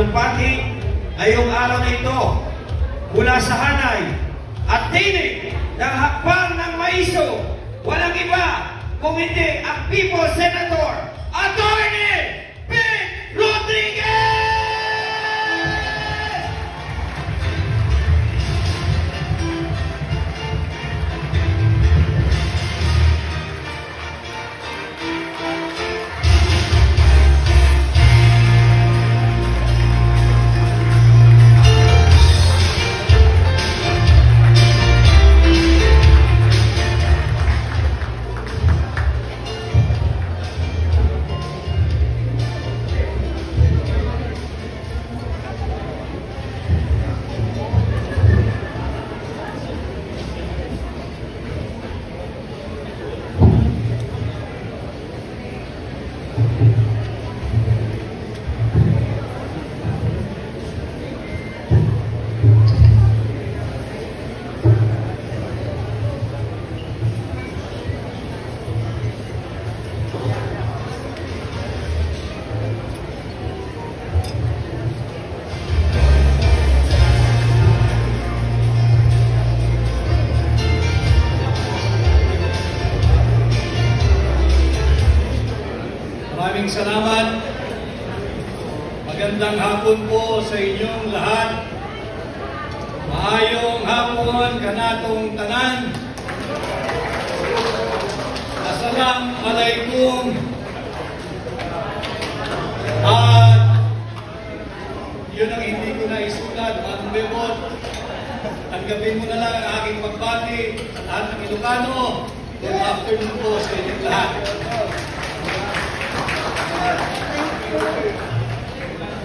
malumpati ngayong araw na ito mula sa hanay at tinig ng hakbang ng maiso, walang iba kung hindi ang People's Senator, Attorney Pete Rodriguez! Maraming salamat. Magandang hapon po sa inyong lahat. Maayong hapon kanatong tanan. Assalamualaikum. At yun ang hindi ko na isulat, ang bebot. Tanggapin mo na lang ang aking pagbati at ang Ilocano. Good afternoon po sa inyong lahat.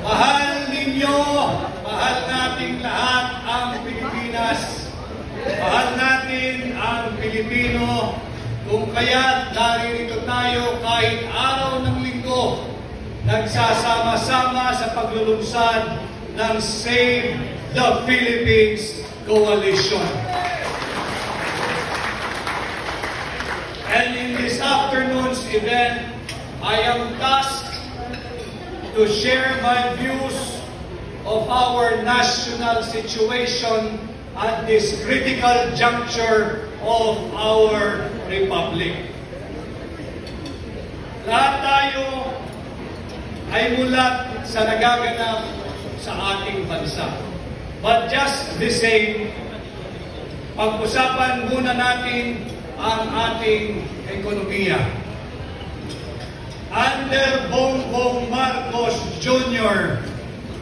Mahal ninyo, mahal nating lahat ang Pilipinas. Mahal natin ang Pilipino. Kung kaya't naririto tayo kahit araw ng linggo, nagsasama-sama sa paglulunsad ng Save the Philippines Coalition. And in this afternoon's event, I am tasked to share my views of our national situation at this critical juncture of our republic. Lahat tayo ay mulat sa nagaganap sa ating bansa. But just the same, pag-usapan muna natin ang ating ekonomiya. Under Bongbong Marcos Jr.,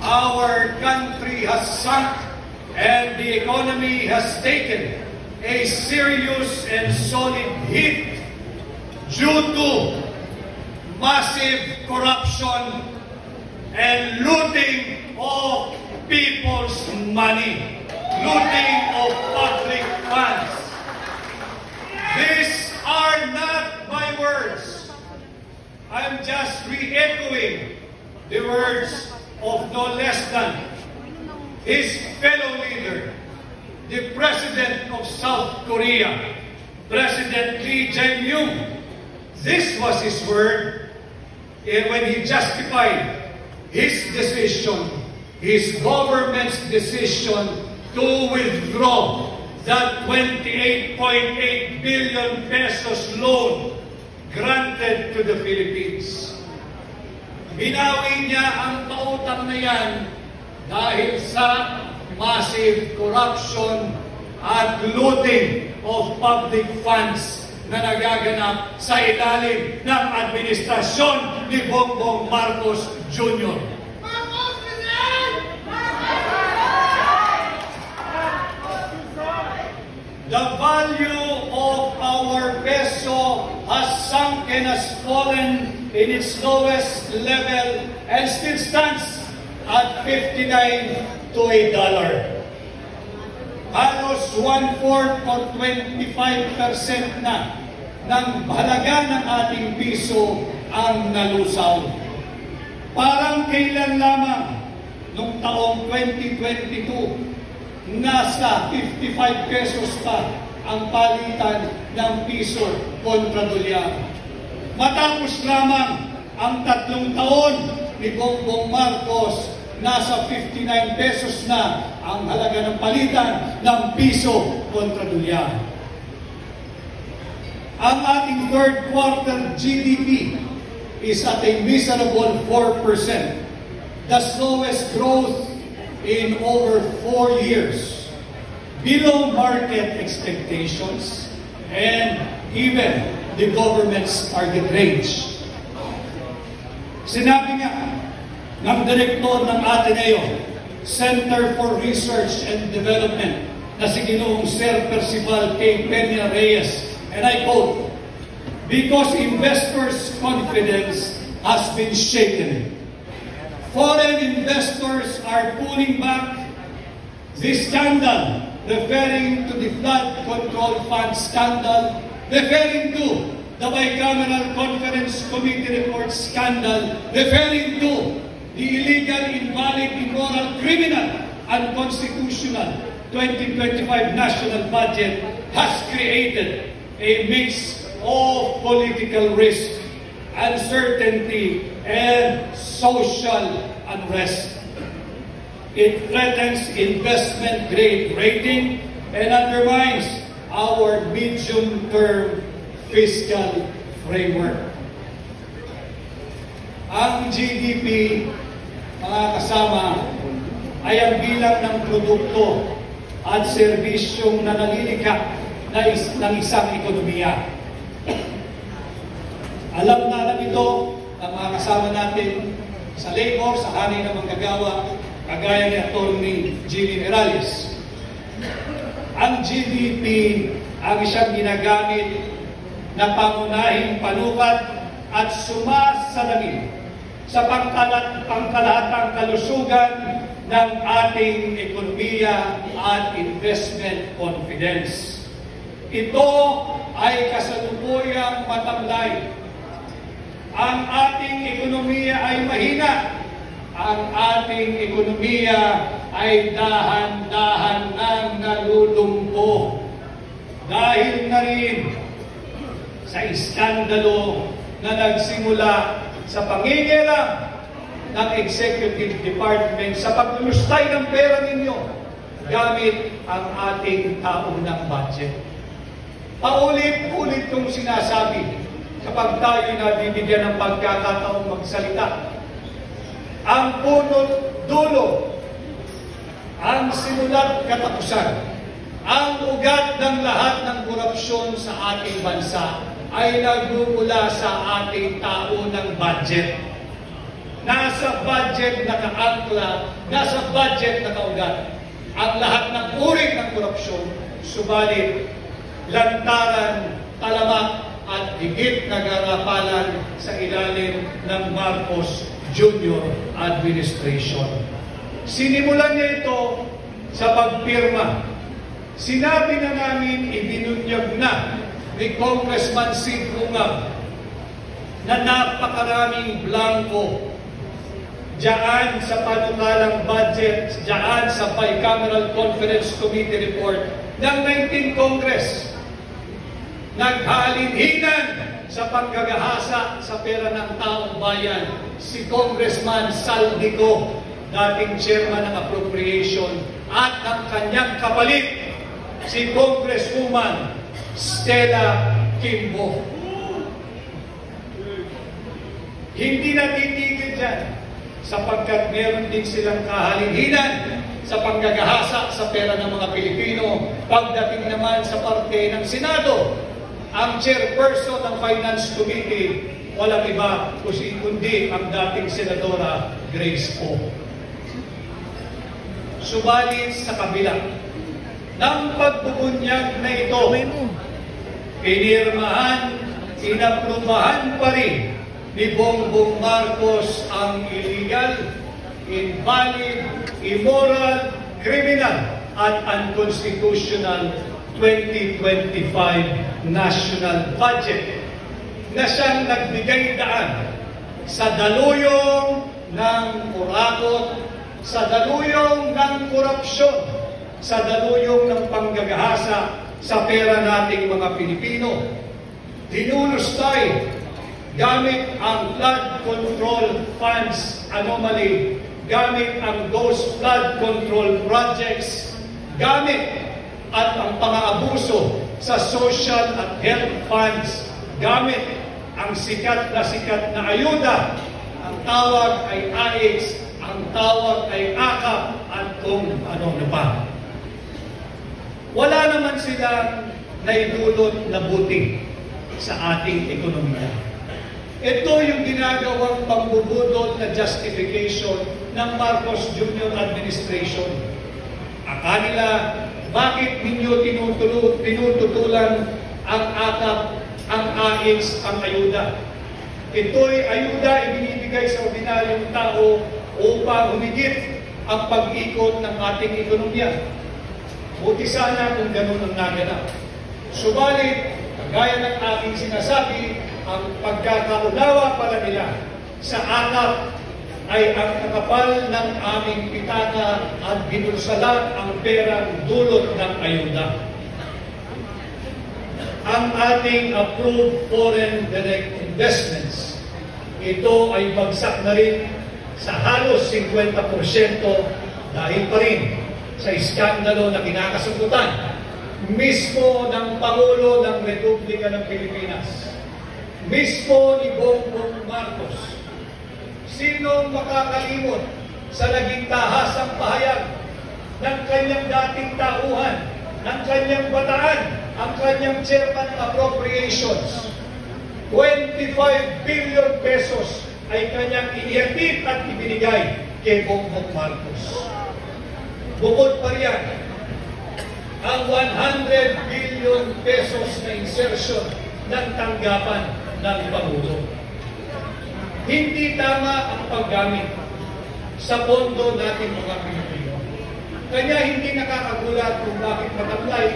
our country has sunk and the economy has taken a serious and solid hit due to massive corruption and looting of people's money, looting of public funds. These are not my words. I'm just re-echoing the words of no less than his fellow leader, the President of South Korea, President Lee Jae-myung. This was his word when he justified his decision, his government's decision to withdraw that 28.8 billion pesos loan granted to the Philippines. Binawi niya ang pautang na yan dahil sa massive corruption at looting of public funds na nagaganap sa ilalim ng administrasyon ni Bongbong Marcos Jr. The value of our peso has sunk and has fallen in its lowest level and still stands at 59 to $1. Halos 1/4 or 25% na ng halaga ng ating piso ang nalusaw. Parang kailan lamang noong taong 2022, nasa 55 pesos pa ang palitan ng piso kontra dolyar. Matapos lamang ang 3 taon ni Bongbong Marcos nasa 59 pesos na ang halaga ng palitan ng piso kontra dolyar. Ang ating third quarter GDP is at a miserable 4%, the slowest growth in over 4 years, below market expectations, and even the government's target range. Sinabi nga ng direktor ng Ateneo Center for Research and Development na si Ginoong Sir Percival K. Peña Reyes, and I quote, "Because investors' confidence has been shaken. Foreign investors are pulling back. This scandal," referring to the flood control fund scandal, referring to the Bicameral Conference Committee report scandal, referring to the illegal, invalid, immoral, criminal, unconstitutional 2025 national budget, has created a mix of political risk, uncertainty, and social unrest. It threatens investment grade rating and undermines our medium-term fiscal framework. Ang GDP, mga kasama, ay ang bilang ng produkto at serbisyong nanalilikha ng isang ekonomiya. Alam na ito ang mga kasama natin sa labor, sa hanay ng manggagawa, kagaya ni Atty. Jimmy Merales. Ang GDP ang isang ginagamit na pangunahing panukat at sumasalamin sa pangkalahatang kalusugan ng ating ekonomiya at investment confidence. Ito ay kasalukuyang matamlay. Ang ating ekonomiya ay mahina. Ang ating ekonomiya ay dahan-dahan nang nalulumpo. Dahil na rin sa iskandalo na nagsimula sa pangingialam ng Executive Department sa paglulustay ng pera ninyo gamit ang ating taunang budget. Paulit-ulit kong sinasabi kapag tayo nabibigyan ng pagkakataong magsalita. Ang punot dulo, ang simulat katapusan, ang ugat ng lahat ng korupsyon sa ating bansa ay nagmumula sa ating taunang budget. Nasa budget nakaangkla, nasa budget nakaugat ang lahat ng uri ng korupsyon, subalit lantaran, talamak at higit na garapalan sa ilalim ng Marcos Jr. Administration. Sinimulan niya ito sa pagpirma. Sinabi na namin, ibinunyag na ni Congressman Sig Bungab na napakaraming blanco diyan sa panukalang budget, diyan sa Bicameral Conference Committee report ng 19th Congress. Naghalinhinan sa paggagahasa sa pera ng taong bayan si Congressman Saldico, dating chairman ng appropriation, at ang kanyang kapalit, si Congresswoman Stella Kimbo. Hindi natitigil dyan sapagkat meron din silang kahalinhinan sa panggagahasa sa pera ng mga Pilipino. Pagdating naman sa parte ng Senado, ang chairperson ng Finance Committee, walang iba kundi ang dating Senadora Grace Poe. Subalit sa kabila ng pagbubunyag na ito, pinirmahan, inaprubahan pa rin ni Bongbong Marcos ang illegal, invalid, immoral, criminal, at unconstitutional 2025 national budget na siyang nagbigay daan sa daluyong ng urakot, sa daluyong ng korupsyon, sa daluyong ng panggagahasa sa pera nating mga Pilipino. Dinulustay gamit ang flood control funds anomaly gamit ang those flood control projects, gamit at ang pang-aabuso sa social at health funds, gamit ang sikat na ayuda. Ang tawag ay AIX, ang tawag ay AKAP, at kung ano na pa. Wala naman silang naidulot na buti sa ating ekonomiya. Ito yung ginagawang pambubudol na justification ng Marcos Jr. administration. Akanila, bakit ninyo tinututulan ang AKAP, ang AIX, ang ayuda? Ito'y ayuda ibinibigay sa ordinaryong tao upang humigit ang pag-ikot ng ating ekonomiya. Buti sana kung ganun ang naganap. Subalit, kagaya ng aking sinasabi, ang pagkakaunawa pala nila sa AKAP ay ang kakapal ng aming pitaka at binulsalan ang perang dulot ng ayuda. Ang ating approved foreign direct investments, ito ay bagsak na rin sa halos 50% dahil pa rin sa iskandalo na kinakasukutan mismo ng Pangulo ng Republika ng Pilipinas, mismo ni Bongbong Marcos. Sinong makakalimot sa naging tahasang pahayag ng kanyang dating tauhan, ng kanyang bataan, ang kanyang chairman ng appropriations? 25 billion pesos ay kanyang inihatid at ibinigay kay Bongbong Marcos. Bukod pa riyan, ang 100 billion pesos na insertion ng tanggapan ng Pangulo. Hindi tama ang paggamit sa pondo natin mga Pilipino. Kanya hindi nakakagulat kung bakit mag-apply.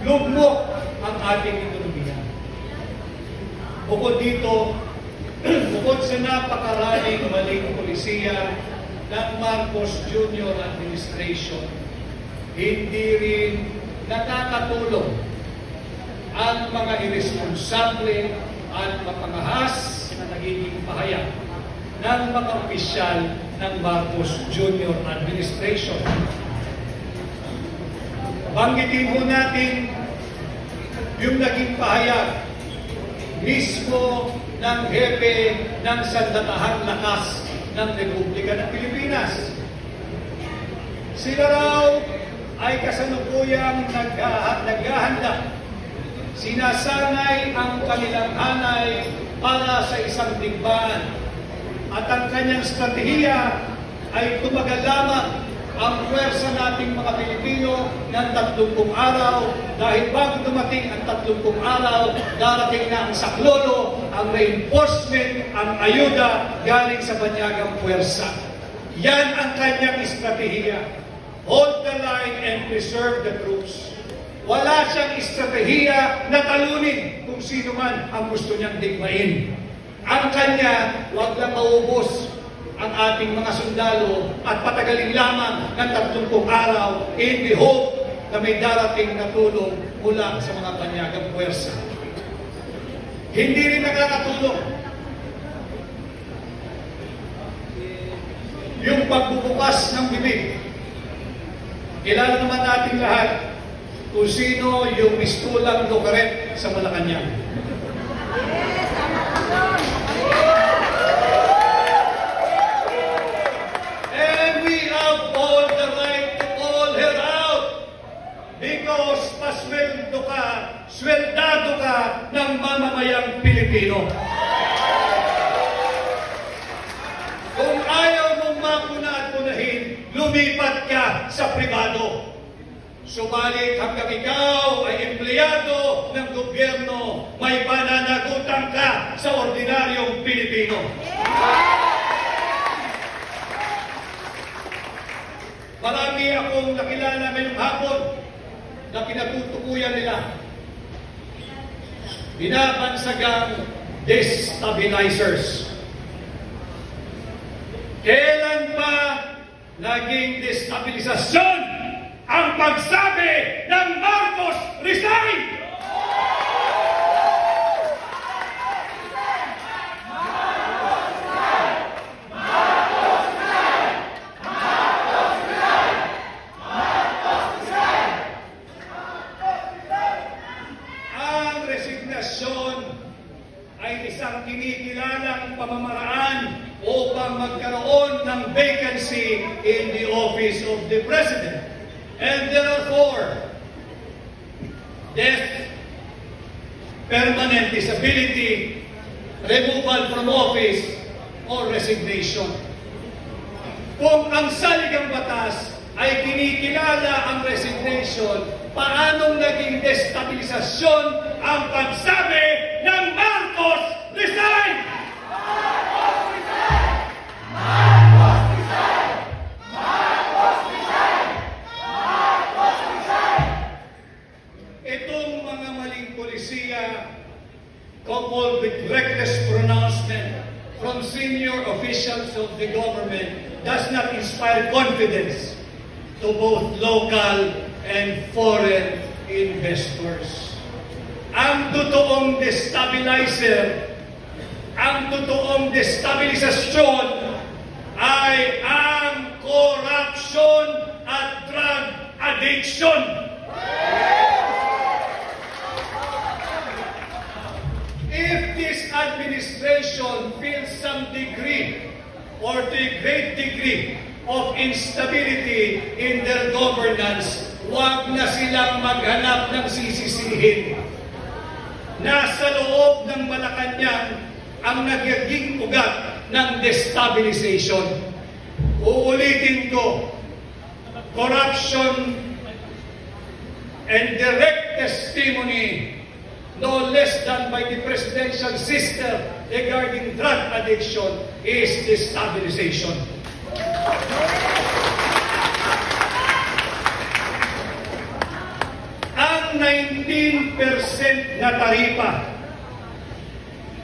Lugmok ang ating ekonomiya. Bukod dito, bukod sa napakaraming maling polisiya ng Marcos Jr. administration, hindi rin nakakatulong ang mga irresponsable at mapangahas na nagiging pahayag ng mga opisyal ng Marcos Jr. administration. Banggitin mo natin yung naging pahayag mismo ng hepe ng Sandatahang Lakas ng Republika ng Pilipinas. Sila raw ay kasalukuyang naghahanda. Sinasanay ang kanilang hanay para sa isang digmaan. At ang kanyang strategiya ay tumagal lamang ang pwersa nating mga Pilipino ng 30 araw, dahil bago dumating ang 30 araw, darating na ang saklolo, ang reinforcement, ang ayuda galing sa banyagang pwersa. Yan ang kanyang estratehiya. Hold the line and preserve the troops. Wala siyang estratehiya na talunin kung sino man ang gusto niyang digmain. Ang kanya, huwag lang maubos ang ating mga sundalo at patagalin lamang ng 30 araw in the hope na may darating na tulong mula sa mga banyagang puwersa. Hindi rin nakakatulong yung pagbubukas ng bibig. Kilala naman natin lahat kung sino yung mistulang Lucaret sa Malacanang. Because sweldado ka ng mamamayang Pilipino. Kung ayaw mong makuna at punahin, lumipat ka sa pribado. Subalit hanggang ikaw ay empleyado ng gobyerno, may pananagutan ka sa ordinaryong Pilipino. Marami akong nakilala ngayong hapon na pinatutukuyan nila. Binabansagang destabilizers. Kailan pa naging destabilisasyon ang pagsabi ng Marcos resign? of the President. And there are 4: death, permanent disability, removal from office, or resignation. Kung ang saligang batas ay kinikilala ang resignation, paanong naging destabilisasyon ang pagsabi ng Marcos resign? Marcos resign! Marcos resign! Marcos resign! Marcos resign! Itong mga maling polisiya, coupled with reckless pronouncement from senior officials of the government, does not inspire confidence to both local and foreign investors. Ang totoong destabilizer, ang totoong destabilisasyon ay ang corruption at drug addiction. If this administration feels some degree or the great degree of instability in their governance, huwag na silang maghanap ng sisisihin. Nasa loob ng Malacanang ang nagiging ugat ng destabilization. Uulitin ko, corruption and direct testimony, no less than by the presidential sister regarding drug addiction, is destabilization. Ang 19% na taripa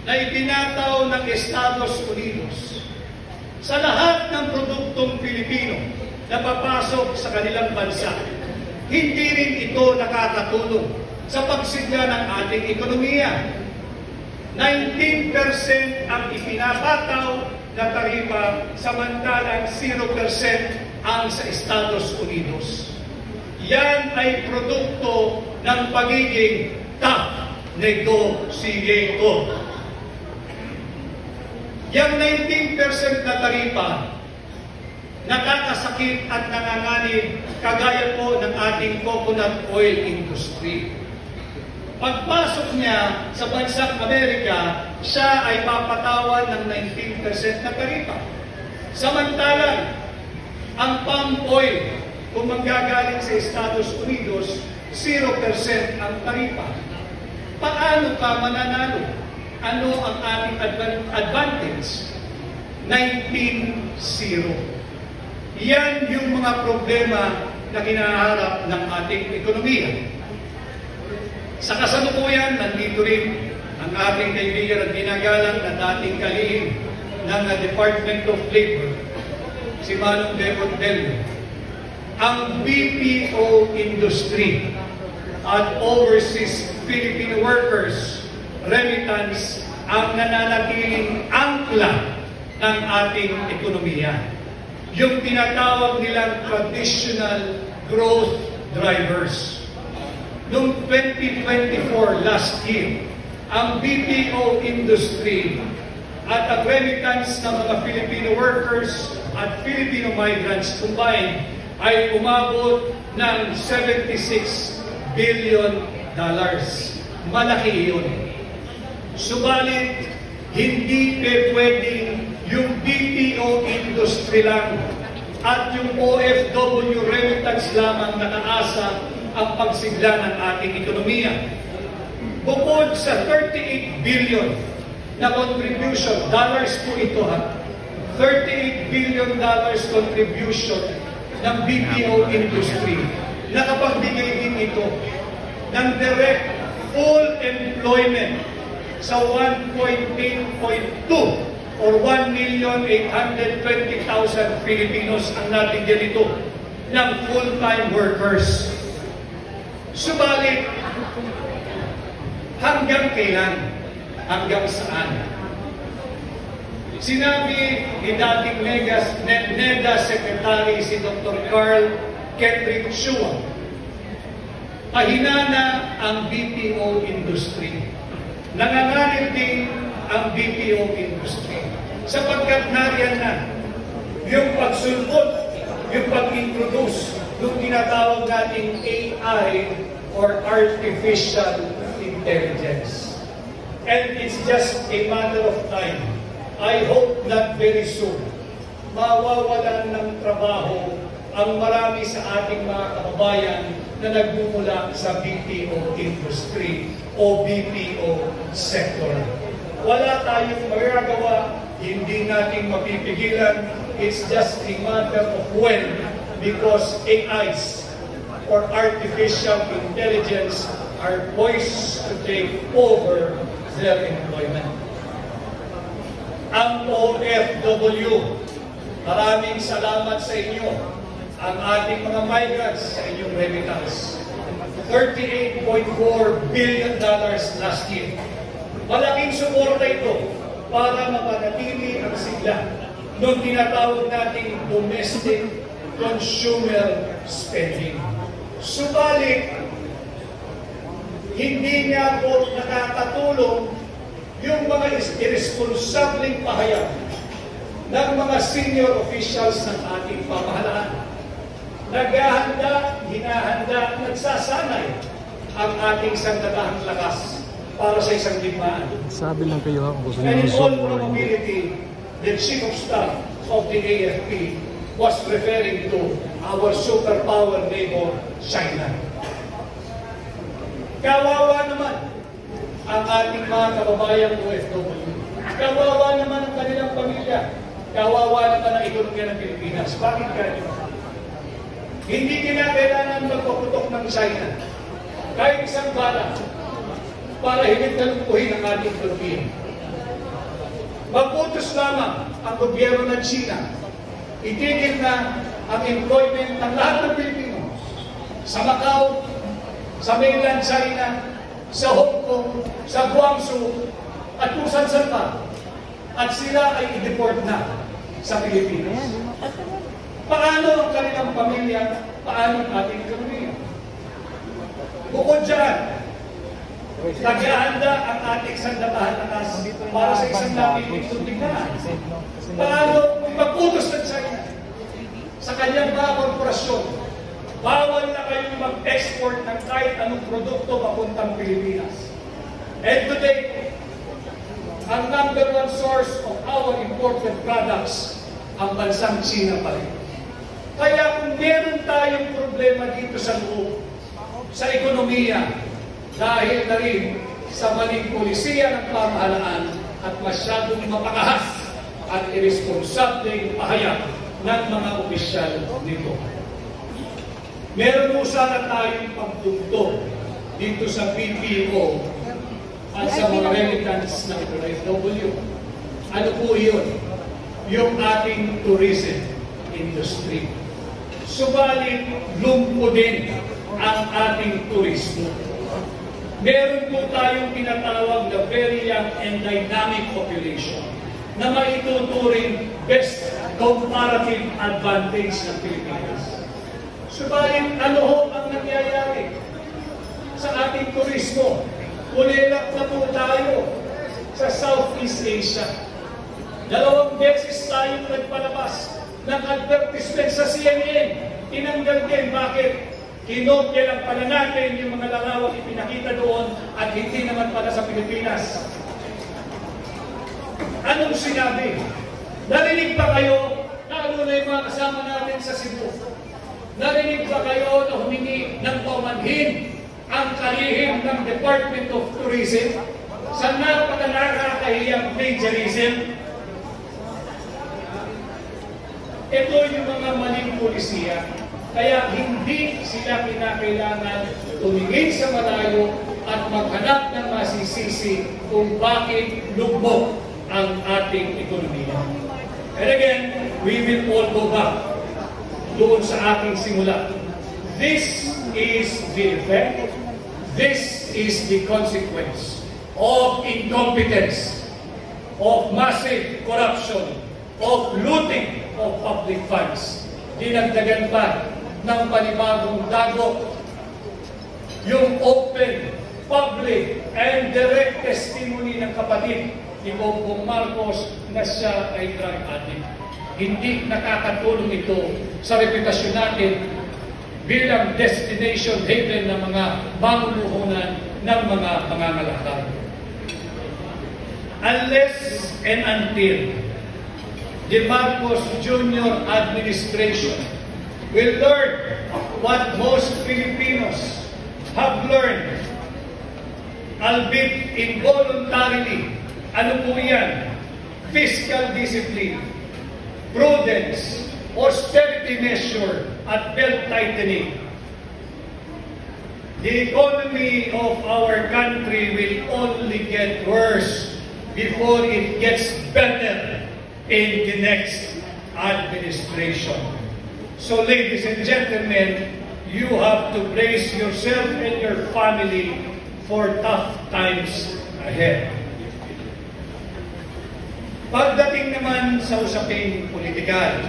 na ibinataw ng Estados Unidos sa lahat ng produktong Pilipino na papasok sa kanilang bansa, hindi rin ito nakakatulong sa pagsigla ng ating ekonomiya. 19% ang ipinapataw na taripa, samantalang 0% ang sa Estados Unidos. Yan ay produkto ng pagiging top negotiator. Yang 19% na taripa, nakakasakit at nanganganib kagaya po ng ating coconut oil industry. Pagpasok niya sa bansang Amerika, siya ay papatawan ng 19% na taripa. Samantalang, ang palm oil, kung manggagaling sa Estados Unidos, 0% ang taripa. Paano ka mananalo? Ano ang ating advantage? 19-0. Yan yung mga problema na kinaharap ng ating ekonomiya. Sa kasalukuyan, nandito rin ang ating kaibigan at ginagalang na dating kalihim ng Department of Labor, si Manong Devon Bello. Ang BPO industry at overseas Filipino workers remittance ang nananatiling angkla ng ating ekonomiya. Yung tinatawag nilang traditional growth drivers. Noong 2024, last year, ang BPO industry at ang remittance ng mga Filipino workers at Filipino migrants combined ay umabot ng $76 billion. Malaki yun. Subalit, hindi pwedeng yung BPO industry lang at yung OFW remittance lamang nakaasa ang pagsigla ng ating ekonomiya. Bukod sa 38 billion na contribution, dollars po ito ha, $38 billion contribution ng BPO industry, nakapagbigay din ito ng direct full employment sa 1.8.2 or 1,820,000 Filipinos ang natigyan ito ng full-time workers. Subalit, hanggang kailan? Hanggang saan? Sinabi ni dating NEDA Secretary si Dr. Carl Kendrick Chua, pahinana ang BPO industry. Nanganganib din ang BPO industry sapagkat nariyan na yung pagsulpot yung pag-introduce ng tinatawag nating AI or Artificial Intelligence. And it's just a matter of time. I hope that very soon, mawawalan ng trabaho ang marami sa ating mga kababayan na nagmumula sa BPO industry o BPO sector. Wala tayong magagawa, hindi natin mapipigilan. It's just a matter of when, because AIs or artificial intelligence are poised to take over their employment. Ang OFW, maraming salamat sa inyo. Ang ating mga migrants sa inyong remittance. $38.4 billion last year. Malaking suporta ito para mapanatili ang sigla ng tinatawag nating domestic consumer spending. Subalit, hindi nga po nakakatulong yung mga irresponsableng pahayag ng mga senior officials ng ating pamahalaan. Naghahanda, hinahanda, nagsasanay ang ating sandatahang lakas para sa isang digmaan. Sabi lang kayo kung gusto And niyo in all i-zoom or hindi. probability, the Chief of Staff of the AFP was referring to our superpower neighbor, China. Kawawa naman ang ating mga kababayang OFW. Kawawa naman ang kanilang pamilya. Kawawa naman ang ekonomiya ng Pilipinas. Bakit ganyan? Hindi kinakailangan magpaputok ng China. Kahit isang bala para higit na lumpuhin ang ating ekonomiya. Magputos lamang ang gobyerno ng China. Itigil na ang employment ng lahat ng Pilipino sa Macau, sa mainland China, sa Hong Kong, sa Guangzhou, at kung saan pa. At sila ay i-deport na sa Pilipinas. Paano ang kanilang pamilya? Paano ang ating ekonomiya? Bukod dyan, naghahanda ang ating sandatahan lakas para sa isang napipintong tignan. Paano magputos ng China sa kanyang mga korporasyon? Bawal na kayong mag-export ng kahit anong produkto papuntang Pilipinas. And today, ang number one source of our imported products, ang bansang China pa rin. Kaya kung meron tayong problema dito sa loob, sa ekonomiya, dahil na rin sa maling polisiya ng pamahalaan at masyadong mapakahas at irresponsableng pahayag ng mga opisyal nito. Meron po sana tayong pagtugtog dito sa BPO at sa mga remittance ng OFW. Ano po yun? Yung ating tourism industry. Subalit, lumpo din ang ating turismo. Meron po tayong tinatawag na very young and dynamic population na maituturing best comparative advantage ng Pilipinas. Subalit, ano ho ang nangyayari sa ating turismo? Kulilak na po tayo sa Southeast Asia. 2 beses tayong nagpalabas ng advertisement sa CNN. Tinanggal din. Bakit? Kinopya lang pala natin yung mga larawan ipinakita doon at hindi naman pala sa Pilipinas. Anong sinabi? Narinig ba kayo, lalo na yung mga kasama natin sa Cebu? Narinig ba kayo na humingi ng paumanhin ang kalihim ng Department of Tourism sa napaka-nakakahiyang plagiarism? Ito yung mga maling polisiya. Kaya hindi sila kinakailangan tumingin sa malayo at maghanap ng masisisi kung bakit lubog ang ating ekonomiya. And again, we will all go back doon sa ating simula. This is the effect, this is the consequence of incompetence, of massive corruption, of looting of public funds. Dinagdagan pa ng panibagong dagok yung open, public, and direct testimony ng kapatid ni Bongbong Marcos na siya ay drug addict. hindi nakakatulong ito sa reputasyon natin bilang destination haven ng mga mamumuhunan ng mga mangangalakal. Unless and until the Marcos Jr. administration will learn what most Filipinos have learned, albeit involuntarily. Ano po yan? Fiscal discipline, prudence, austerity measure, at belt-tightening. The economy of our country will only get worse before it gets better in the next administration. So, ladies and gentlemen, you have to brace yourself and your family for tough times ahead. Pagdating naman sa usaping politikal,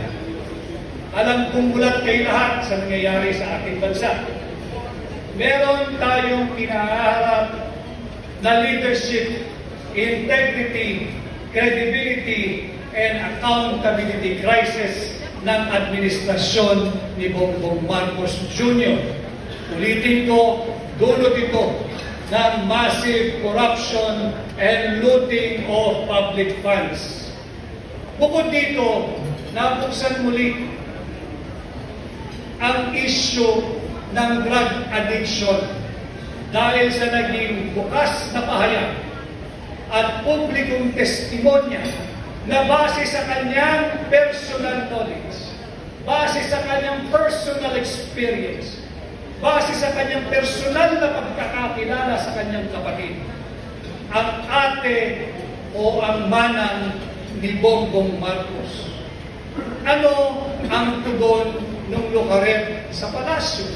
alam kong gulat kayo lahat sa nangyayari sa ating bansa. Meron tayong kinaharap na leadership, integrity, credibility, and accountability crisis ng administrasyon ni Bongbong Marcos Jr. Ulitin ko, dulot ito ng massive corruption and looting of public funds. Bukod dito, nabuksan muli ang issue ng drug addiction dahil sa naging bukas na pahayag at publikong testimonya na base sa kanyang personal knowledge, base sa kanyang personal experience, base sa kanyang personal na pagkakakilala sa kanyang kapatid, ang ate o ang manang ni Bongbong Marcos. Ano ang tugon ng Lucaret sa palasyo?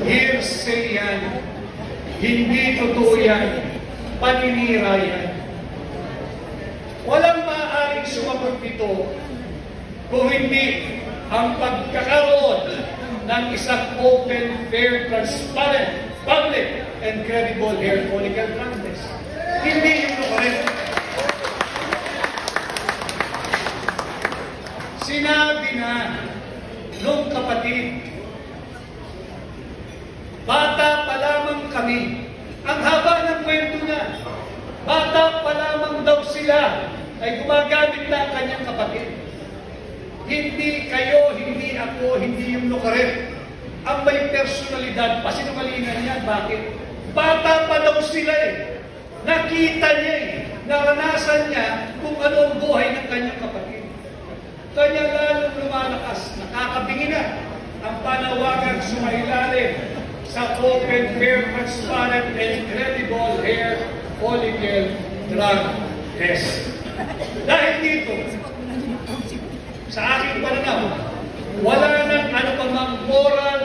Hearsay yan. Hindi totoo yan. Paninira yan. Walang maaaring sumagot dito kung hindi ang pagkakaroon ng isang open, fair, transparent, public, and credible hair follicle contest. Hindi yung Lucaret. Sinabi na nung kapatid, bata pa lamang kami. Ang haba ng kwento niya. Bata pa lamang daw sila ay gumagamit na ang kanyang kapatid. Hindi kayo, hindi ako, hindi yung Lucaret ang may personalidad. Pasinungalingan niya. Bakit? Bata pa daw sila eh. Nakita niya eh. Naranasan niya kung ano ang buhay ng kanyang kapatid. Kanya lalong lumalakas, nakakabingi na ang panawagan sumailalim sa open, fair, transparent, and credible hair follicle drug test. Dahil dito, sa aking pananaw, wala nang ano pa mang moral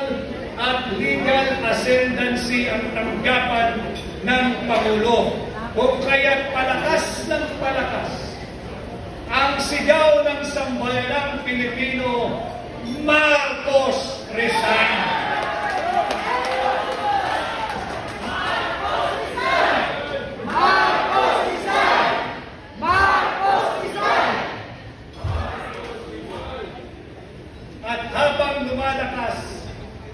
at legal ascendancy ang tanggapan ng Pangulo. Kung kaya't palakas ng palakas ang sigaw ng sambayanang Pilipino, Marcos resign! Marcos resign! Marcos resign! Marcos resign! At habang lumalakas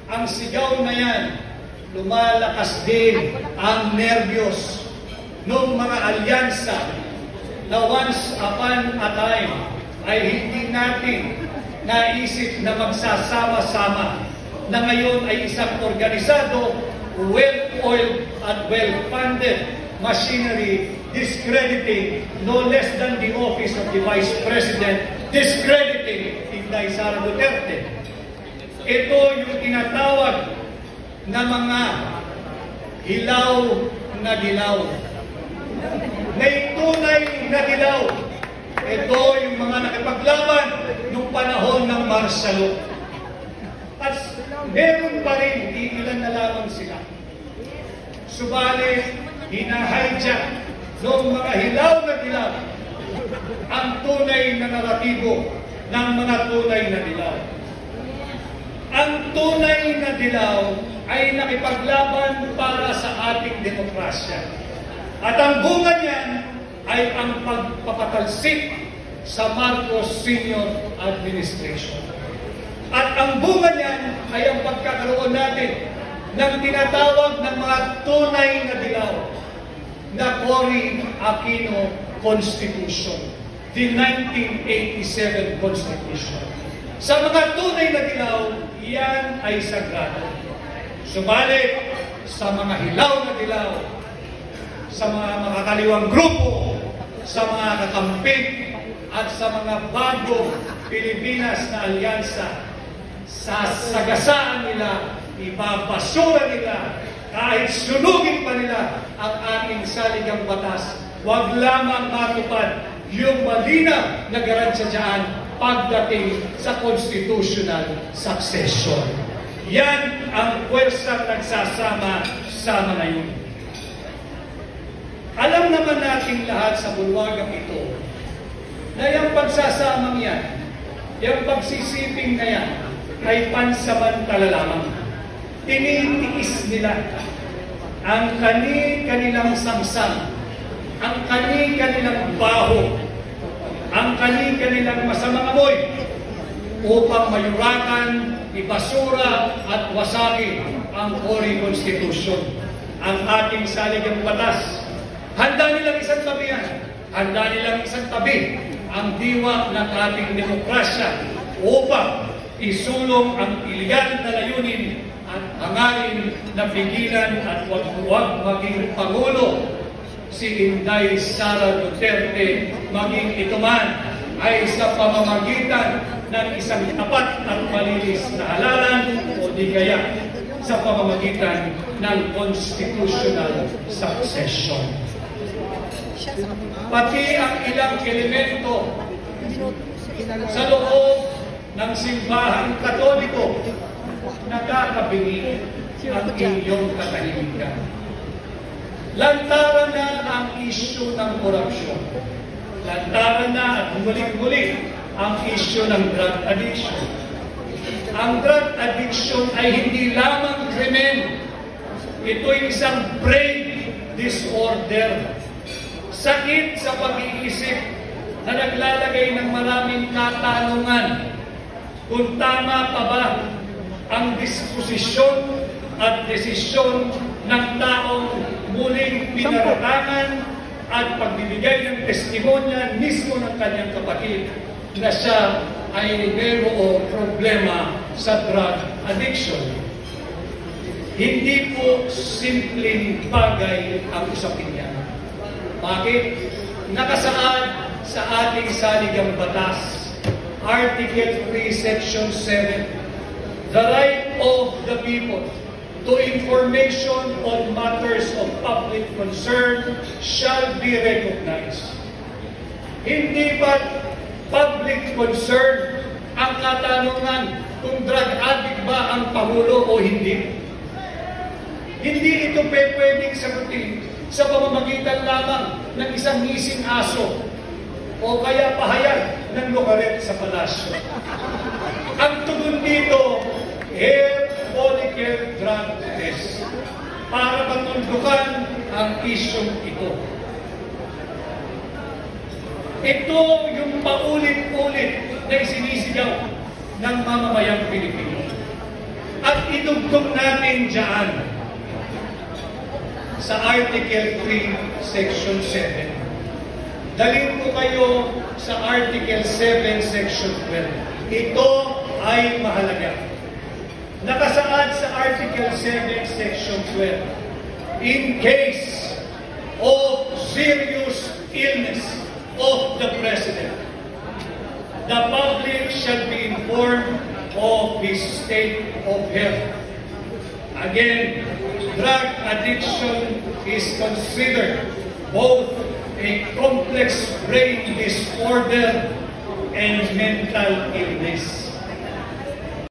ang sigaw na yan, lumalakas din ang nerbiyos ng mga alyansa na once upon a time ay hindi natin naisip na magsasama-sama, na ngayon ay isang organisado, well-oiled at well-funded machinery, discrediting no less than the office of the Vice President, discrediting Inday Sara Duterte. Ito yung tinatawag na mga hilaw na dilaw. May tunay na dilaw. Ito yung mga nakipaglaban nung panahon ng martial law. At meron pa rin, ilan na lamang sila. Subalit, hina-hijack ng mga hilaw na dilaw ang tunay na naratibo ng mga tunay na dilaw. Ang tunay na dilaw ay nakipaglaban para sa ating demokrasya. At ang bunga niyan ay ang pagpapatalsik sa Marcos Senior Administration. At ang bunga niyan ay ang pagkakaroon natin ng tinatawag ng mga tunay na dilaw na Cory Aquino Constitution, the 1987 Constitution. Sa mga tunay na dilaw, iyan ay sagrado. Subalit, sa mga hilaw na dilaw, sa mga makakaliwang grupo, sa mga kakamping, at sa mga bagong Pilipinas na alyansa, sasagasaan nila, ibabasura nila, kahit sunugin pa nila ang ating saligang batas. Huwag lamang matupad yung malinaw na garansya dyan pagdating sa constitutional succession. Yan ang puwersang nagsasama-sama ngayon. Alam naman natin lahat sa bulwagang ito na yung pagsasamang yan, yung pagsisiping na yan, ay pansamantala lamang. Tinitiis nila ang kanilang samsam, ang kanilang baho, ang kanilang masamang amoy upang mayurakan, ibasura at wasaki ang Cory Constitution, ang ating saligang batas. Handa nilang isang tabi yan. Handa nilang isang tabi ang diwa ng ating demokrasya upang isulong ang iligal na layunin at hangarin na pigilan at huwag maging Pangulo si Inday Sara Duterte, maging ito man ay sa pamamagitan ng isang tapat at malinis na halalan o di kaya sa pamamagitan ng constitutional succession. Pati ang ilang elemento sa loob ng simbahang Katoliko nakakabingi ang inyong katahimikan. Lantaran na ang isyu ng korupsyon. Lantaran na at muling-muli ang isyu ng drug addiction. Ang drug addiction ay hindi lamang krimen. Ito'y isang brain disorder. Sakit sa pag-iisip na naglalagay ng maraming katanungan kung tama pa ba ang disposisyon at desisyon ng taong muling pinaratangan at pagbibigay ng testimonya mismo ng kanyang kapatid na siya ay mayroong problema sa drug addiction. Hindi po simpleng bagay ang usapin niya. Bakit? Nakasaad sa ating saligang batas, Article 3, Section 7, the right of the people to information on matters of public concern shall be recognized. Hindi ba public concern ang katanungan kung drug addict ba ang Pangulo o hindi? Hindi ito pwedeng sagutin sa pamamagitan lamang ng isang missing aso o kaya pahayag ng lokaret sa palasyo. Ang tugon dito, hair follicle drug test para matuldukan ang isyong ito. Ito yung paulit-ulit na isinisigaw ng mamamayang Pilipino. At idugtong natin dyan sa Article 3, Section 7. Dalhin ko kayo sa Article 7, Section 12. Ito ay mahalaga. Nakasaad sa Article 7, Section 12, in case of serious illness of the President, the public shall be informed of his state of health. Again, drug addiction is considered both a complex brain disorder and mental illness.